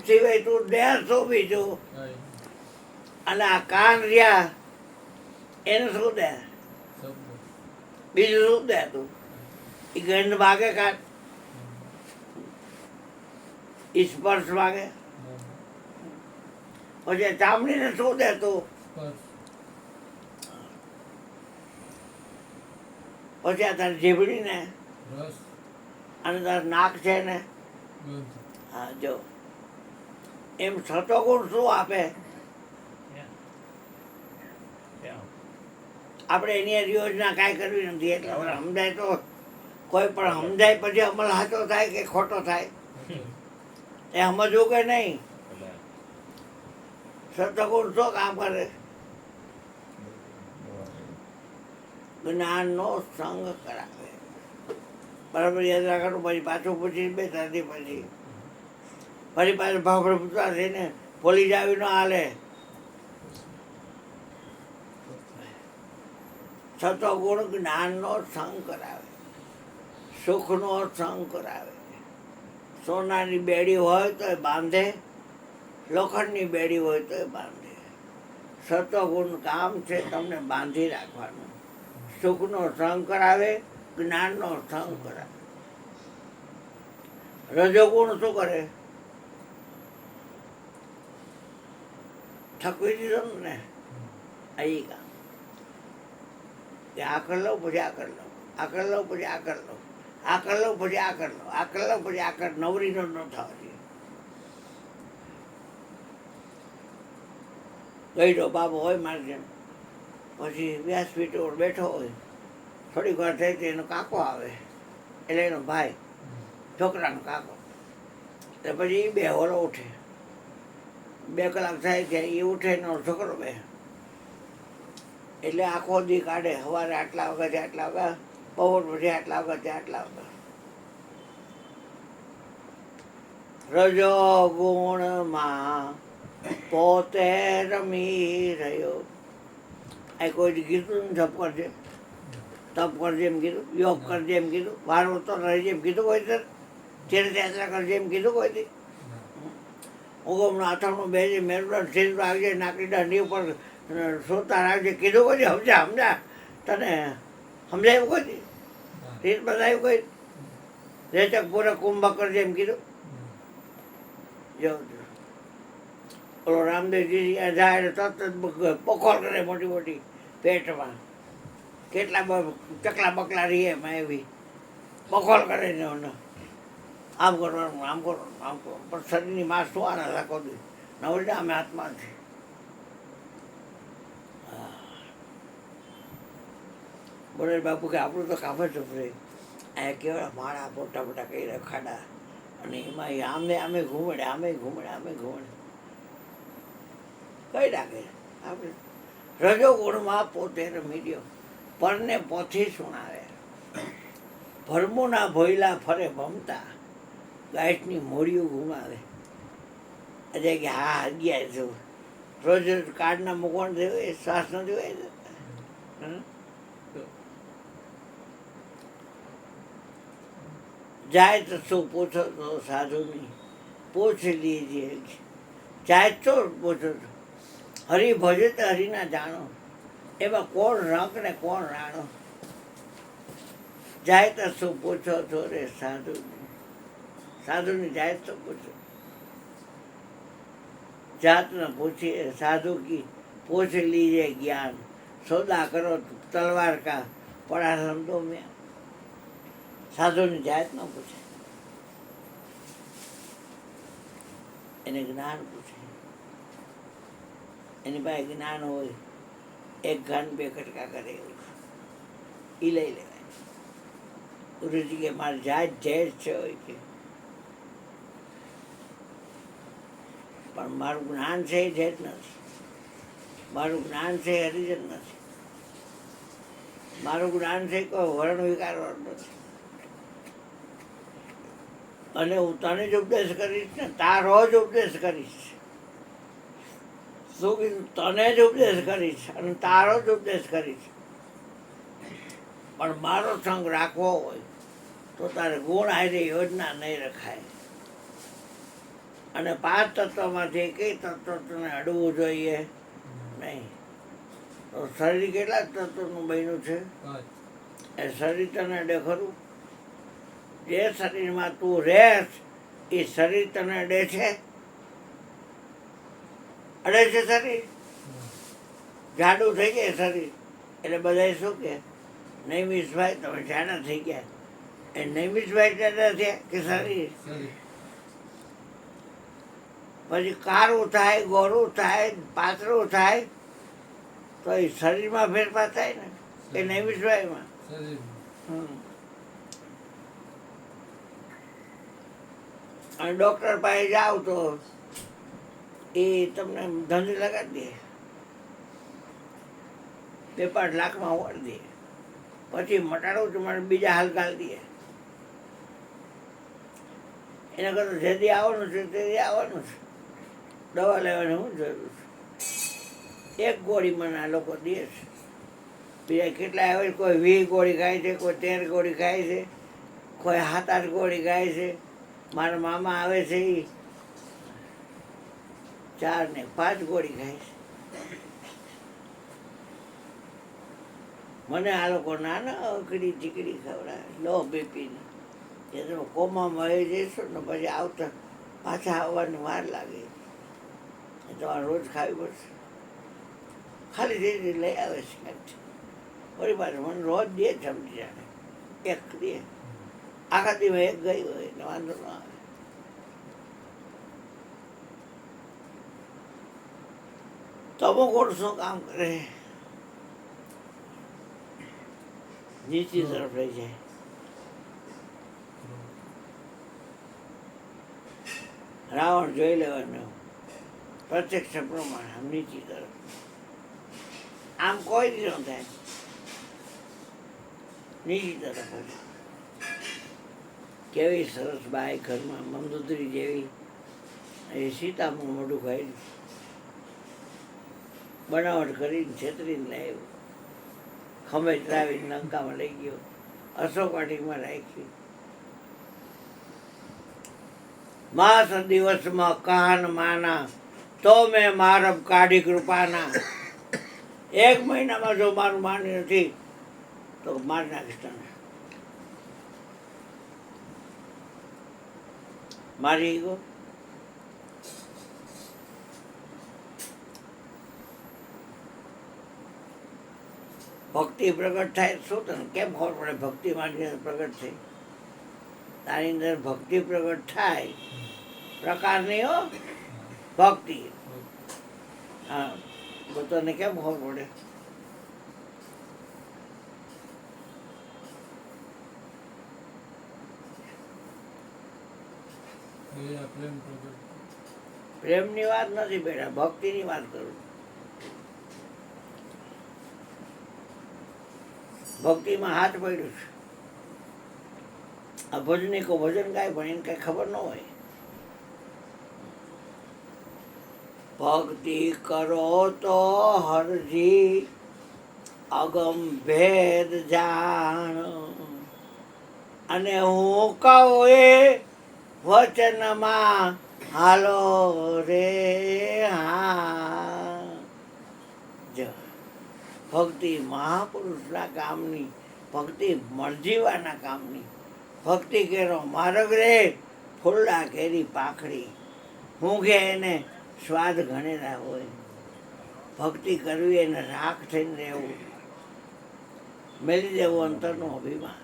સિવાય તું દે શું બીજું? અને આ કાન રહ્યા એને શું દે? બીજું શું દે તું? એ ગંધ માગે કાન, સ્પર્શ માગે, પછી ચામડીને શું દે તું? પછી આ તારી જીભડીને અને તારું નાક છે ને, હા જો એમ સતોગુણ શું આપે? આપણે એની યોજના કાંઈ કરવી નથી. એટલે હવે સમજાય તો કોઈ પણ સમજાય પછી અમલ સાચો થાય કે ખોટો થાય એ સમજવું કે નહીં? સતગુણ શું કામ કરે? જ્ઞાનનો સંગ કરાવે. બરાબર યાદ રાખવાનું. પછી પાછું પૂછી બેસાતી પછી પાછું ભાવડે પૂછવા થઈને પોલીસ આવી ન હાલે. સતોગુણ જ્ઞાનનો સંગ કરાવે, સુખનો સંગ કરાવે. સોનાની બેડી હોય તો એ બાંધે, લોખંડની બેડી હોય તો એ બાંધે. સતોગુણ કામ છે તમને બાંધી રાખવાનું. સુખનો સંગ કરાવે, જ્ઞાનનો સંગ કરાવે. રજોગુણ શું કરે? થકવી દીધો ને અહીં કામ કે આ કરી લઉં પછી આ કરી લઉં, આ કરી લઉં પછી આ કરી લઉં, આ કરી લઉં પછી આ કરી લઉં, આ કરી લઉં પછી આ કરી. નવરીનો ન થવા જોઈએ. ગઈડો બાબો હોય મારી જેમ, પછી વ્યાસપીઠ ઉપર બેઠો હોય, થોડીક વાર થઈ તો એનો કાકો આવે, એટલે એનો ભાઈ છોકરાનો કાકો. તો પછી એ બે હોલો ઉઠે. 2 કલાક થાય ત્યાં એ ઉઠે એનો છોકરો બે. એટલે આખો દી કાઢે. સવારે આટલા વાગ્યાથી આટલા વાગ્યા, બપોર પછી આટલા વાગ્યાથી આટલા વાગ્યા. રજો ગુણમાં પોતે રમી રહ્યો. આ કોઈ કીધું ને જપ કરજે, તપ કરજે એમ કીધું, યોગ કરજે એમ કીધું, વારવું તો રહેજે એમ કીધું કોઈ તર, તીર્થયાત્રા કરજે એમ કીધું કોઈ દી? ઉગમનું આથમણું બેસી મેરુદંડ સિંધુ આવજે, નાકડી દાંડી ઉપર સોતા રાખજે કીધું કોઈ દી? સમજા તને સમજાયું કોઈ દી? રીત બતાવ્યું કોઈ? રેચક પૂરક કુંભ કરજે એમ કીધું? જો ઓલો રામદેવજી જાય તરત જ પખોલ કરે મોટી મોટી પેટમાં. કેટલા ચકલા બકલા રહીએ એમાં એવી બખોલ કરે ને આમ કરવાનું, આમ કરવાનું, આમ કરવાનું. પણ શરીરની માં શું આના રાખો દે નવડા અમે હાથમાં છે. બોલે બાપુ કે આપણું તો કામ જ રહે. આ કેવડા માળા મોટા મોટા કરી ખાડા, અને એમાં આમે ઘૂમડે, આમે ઘૂમડે, આમે ઘૂમડે કઈ નાખે. આપણે રજોગુણમાં પોતે રમી ગયો, પરને પોથી સુણાવે. ભરમુના ભોયલા ફરે ભમતા, ગાંઠની મોડિયું ઘુમાવે. અજય કે હા ગયા છું. રોજ રોજ કાર્ડના મૂકવાનું થયું એ શ્વાસ નથી હોય. જાય તો શું પૂછો તો સાધુની પૂછ લીજીએ. જાય તો પૂછો તો હરિ ભજે તો હરિના જાણો. એમાં કોણ રંગ ને કોણ રાણો. જાય તો શું પૂછો છો રે સાધુની. સાધુની જાય તો પૂછો. જાત ન પૂછીએ સાધુ કી પૂછ લીજે જ્ઞાન. સોદા કરો તલવાર કા પડા સમજો મેં. સાધુની જાત ન પૂછે, એને જ્ઞાન પૂછે. એની પાસે જ્ઞાન હોય. 1 ઘાન 2 કટકા કરે એવું એ લઈ લેવાય. ગુરુજી કે મારી જાત ઝેર છે હોય કે, પણ મારું જ્ઞાન છે એ ઝેર નથી. મારું જ્ઞાન છે એ હરિજન નથી. મારું જ્ઞાન છે કોઈ વર્ણ વિકારવાનું નથી. અને હું તને જ ઉપદેશ કરીશ ને, તારો જ ઉપદેશ કરીશ. શું કીધું? તને જ ઉપદેશ કરીશ અને તારો જ ઉપદેશ કરીશ. પણ મારો સંગ રાખવો હોય તો તારે ગુણ હારે યોજના નહીં રખાય. અને 5 તત્વમાંથી કઈ તત્વ તને અડવું જોઈએ નહીં. તો શરીર કેટલા તત્વનું બન્યું છે? એ શરીર તને અડે ખરું? જે શરીરમાં તું રહેશ એ શરીર તને અડે છે? અડે છે શરીર? જાડું થઈ જાય શરીર એટલે બધા શું કે નૈમિષભાઈ તમે જાડા થઈ ગયા. એ નૈમિષભાઈ જાડા થયા કે શરીર? પછી કાળું થાય, ગોરું થાય, પાતળું થાય તો એ શરીરમાં ફેરફાર થાય ને એ નૈમિષભાઈમાં. અને ડૉક્ટર પાસે જાઓ તો એ તમને ધંધે લગાડી દે, 2-5 લાખમાં વાળી દે, પછી મટાડો તમારે બીજા હાલ ગાળી દે. એના કરતાં જેથી આવવાનું છે તેથી આવવાનું છે, દવા લેવાની શું જરૂર છે? એક ગોળી મને આ લોકો દે છે, બીજા કેટલા આવે, કોઈ 20 ગોળી ખાય છે, કોઈ 13 ગોળી ખાય છે, કોઈ 7-8 ગોળી ખાય છે. મારા મામા આવે છે એ 4 ને 5 ગોળી ખાય છે. મને આ લોકો નાના અકડી ચીકડી ખવડાવે લો બીપીની. એ તમે કોમામાં આવી જઈશું ને પછી આવતા પાછા આવવાની વાર લાગે. એ તમારે રોજ ખાવી પડશે. ખાલી ધીરે લઈ આવે છે ફરી પાછું મને રોજ દે સમજી જાણે એક દે, આખા દિવસ એક ગઈ હોય એટલે વાંધો ન આવે. તમો કોણ શું કામ કરે? નીચી તરફ લઈ જાય. રાવણ જોઈ લેવાનું પ્રત્યક્ષ પ્રમાણે આમ નીચી તરફ. આમ કોઈ જ ન થાય, નીચી તરફ જ. કેવી સરસ બાઈ ઘરમાં મંદોદરી જેવી એ સીતામાં મોઢું ખાઈ બનાવટ કરીને છેતરીને લાવ્યું, ખમેજ લાવીને લંકામાં લઈ ગયો, અશોકવાટીમાં રાખી. માસ દિવસમાં કાન માના તો મેં મારબ કાઢી કૃપાના. 1 મહિનામાં જો મારું માની નથી તો મારી નાખીશ તને. મારી ઈગો ભક્તિ પ્રગટ થાય શું તને કેમ ખબર પડે? ભક્તિ મારી અંદર પ્રગટ થઈ, તારી અંદર ભક્તિ પ્રગટ થાય પ્રકારની હો ભક્તિ. હા, તો તને કેમ ખબર પડે? પ્રેમની વાત નથી બેટા, ભક્તિની વાત કરું. ભક્તિમાં હાથ પડ્યું છે. આ ભજનિકો ભજન ગાય પણ એને કઈ ખબર ન હોય. ભક્તિ કરો તો હરજી અગમ ભેદ જાણ, અને હું કહું એ વચનમાં હાલો રે હા. ભક્તિ મહાપુરુષના કામની, ભક્તિ મરજીવાના કામની. ભક્તિ કેરો માર્ગ રે ફૂલડા કેરી પાખડી, હું કે એને સ્વાદ ગણેલા હોય. ભક્તિ કરવી એને રાખ થઈને રહેવું, મેલી દેવું અંતરનું અભિમાન.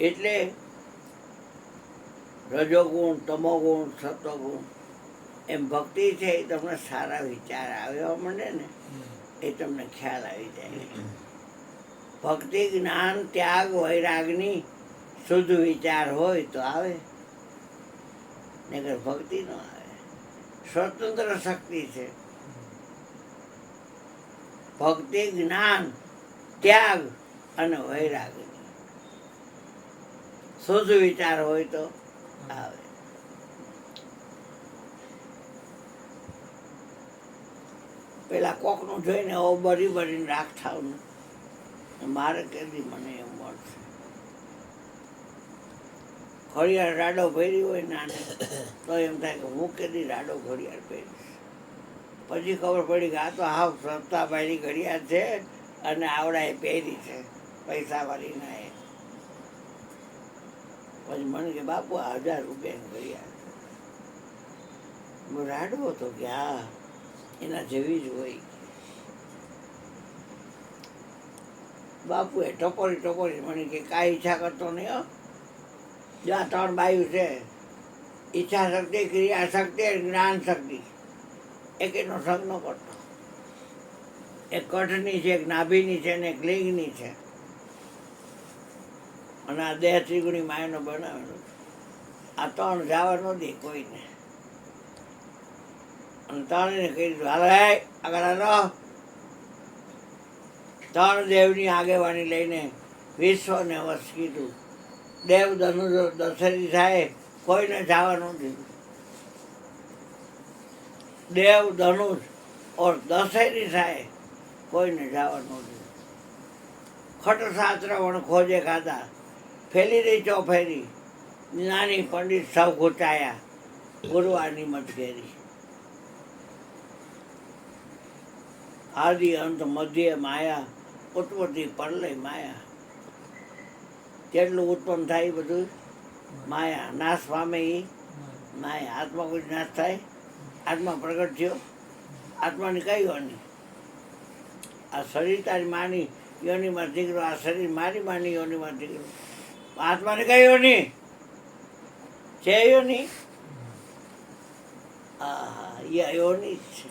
એટલે રજોગુણ, તમોગુણ, સત્વગુણ એમ ભક્તિ છે એ તમને સારા વિચાર આવ્યા મળે ને એ તમને ખ્યાલ આવી જાય. ભક્તિ, જ્ઞાન, ત્યાગ, વૈરાગની શુદ્ધ વિચાર હોય તો આવે, નહીંતર ભક્તિ ન આવે. સ્વતંત્ર શક્તિ છે. ભક્તિ, જ્ઞાન, ત્યાગ અને વૈરાગની શુદ્ધ વિચાર હોય તો આવે. પેલા કોકનું જોઈને ઓ બરી બરીને રાખ થાવ ને, મારે કેદી મને એમ મળશે. ઘડિયાળ રાડો પહેરી હોય નાને તો એમ થાય કે હું કેદી રાડો ઘડિયાળ પહેરીશ. પછી ખબર પડી કે આ તો હાવ સસ્તા ભાઈની ઘડિયાળ છે અને આવડાએ પહેરી છે પૈસાવાળી ના. એ પછી મને કે બાપુ આ 1000 રૂપિયાની ઘડિયાળ છે. રાડો હતો કે હા એના જેવી જ હોય. બાપુએ ટપોરી મને કે કાંઈ ઈચ્છા કરતો નહીં. હો જ્યાં 3 બાયું છે, ઈચ્છા શક્તિ, ક્રિયા શક્તિ, જ્ઞાન શક્તિ, એકેયનો સંગ ન કરતો. એક કંઠની છે, એક નાભીની છે ને એક લિંગની છે. અને આ દેહ ત્રિગુણી માયાનો બનાવેલો. આ 3 જવા ન દે કોઈને. અને 3ને કહી દીધું હાલ આગળ હાલો. 3 દેવની આગેવાની લઈને વિશ્વને વશ કીધું. દેવ ધનુષ દશેરી થાય કોઈને જવા ન દીધું. દેવ ધનુષ ઓર દશેરી થાય કોઈને જવા ન દીધું. ખટ શાસ્ત્ર વણ ખોજે ખાધા, ફેલી રહી ચોફેરી, જ્ઞાની પંડિત સૌ ઘૂંચાયા, ગુરુવારની મત ઘેરી. આદિ અંત મધ્ય માયા, ઉત્પત્તિ પ્રલય માયા. કેટલું ઉત્પન્ન થાય એ બધું માયા. નાશ પામે એ માયા. આત્મા કોઈ નાશ થાય? આત્મા પ્રગટ થયો. આત્માની કઈ યોની? આ શરીર તારી માની યોનીમાં નીકળ્યો, આ શરીર મારી માની યોનીમાં નીકળ્યો. આત્માની કઈ યોની છે? યોની એ યોની જ છે.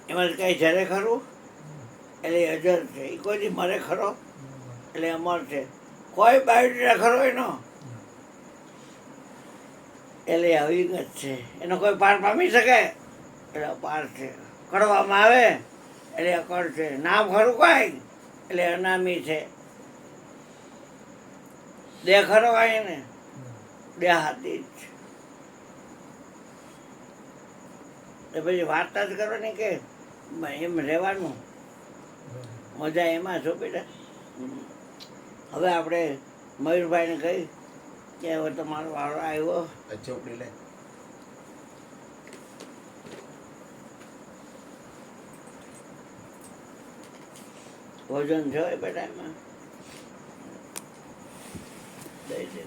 એમાં કઈ જરે ખરું એટલે અજર છે. એ કોઈથી મરે ખરો એટલે અમર છે. કોઈ બાયોડેટા ખરો એનો એટલે હકીકત છે. એનો કોઈ પાર પામી શકે એટલે પાર છે. કડવામાં આવે એટલે અકળ છે. નામ ખરું કાંઈ એટલે અનામી છે. દેહ ખરો કાંઈ ને દેહાતી જ છે. એ પછી વાર્તા જ કરવાની કે એમ રહેવાનું? મજા એમાં છો બેટા. હવે આપણે મયુરભાઈને કહી કે હવે તમારો વારો આવ્યો. ચોપડી લે. ભોજન છે બેટા એમાં દઈ દે.